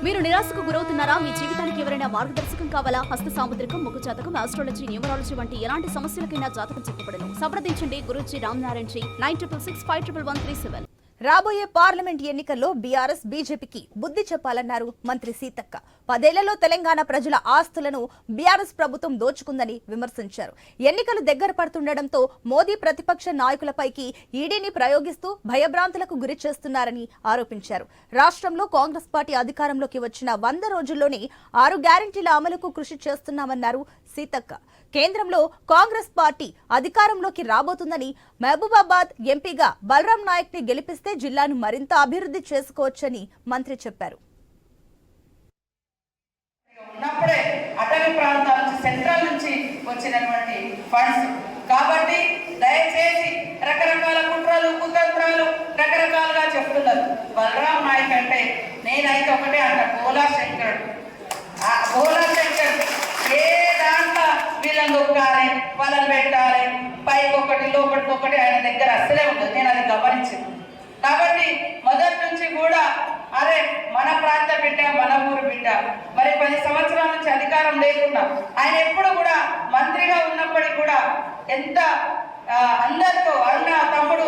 మీరు నిరాశకు గురవుతున్నారా? మీ జీవితానికి ఎవరైనా మార్గదర్శకం కావాలా? హస్త సాముద్రికం, ముఖ జాతకం, ఆస్ట్రాలజీ, న్యూమరాలజీ వంటి ఎలాంటి సమస్యలకైనా జాతకం చెప్పబడను. సంప్రదించండి గురూజీ రామనారాయణ జీ 96651137. రాబోయే పార్లమెంట్ ఎన్నికల్లో బీఆర్ఎస్ బీజేపీకి బుద్ధి చెప్పాలన్నారు మంత్రి సీతక్క. 10 ఏళ్లలో తెలంగాణ ప్రజల ఆస్తులను బీఆర్ఎస్ ప్రభుత్వం దోచుకుందని విమర్శించారు. ఎన్నికలు దగ్గర పడుతుండటంతో మోదీ ప్రతిపక్ష నాయకులపైకి ఈడీని ప్రయోగిస్తూ భయభ్రాంతులకు గురి చేస్తున్నారని ఆరోపించారు. రాష్ట్రంలో కాంగ్రెస్ పార్టీ అధికారంలోకి వచ్చిన 100 రోజుల్లోనే 6 గ్యారెంటీల అమలుకు కృషి చేస్తున్నామన్నారు సీతక్క. కేంద్రంలో కాంగ్రెస్ పార్టీ అధికారంలోకి రాబోతుందని, మహబూబాబాద్ ఎంపీగా బలరాం నాయక్ ని గెలిపిస్తే జిల్లాను మరింత అభివృద్ధి చేసుకోవచ్చని మంత్రి చెప్పారు. ఉన్నప్పుడే అటవీ ప్రాంతాల నుంచి సెంట్రల్ నుంచి వచ్చినటువంటి ఫండ్స్ కాబట్టి దయచేసి రకరకాల కుట్రలు కుతంత్రాలు రకరకాలుగా చెప్తున్నారు. బలరాం నాయక్ అంటే నేనైతే ఒకటే అంట, భోలా శంకరుడు. భోలా శంకరుడు ఏ దాంట్లో వీళ్ళని దొక్కాలి, వాళ్ళని పెట్టాలి, పైకి ఒకటి లోపలికి ఒకటి ఆయన దగ్గర అస్సలే ఉంటుంది. నేను అది గమనించింది. కాబట్టి మొదటి నుంచి కూడా అరే మన ప్రాంత బిడ్డ, మన ఊరు బిడ్డ, మరి 10 సంవత్సరాల నుంచి అధికారం లేకుండా ఆయన ఎప్పుడు కూడా మంత్రిగా ఉన్నప్పటికీ కూడా ఎంత అందరితో అన్న తమ్ముడు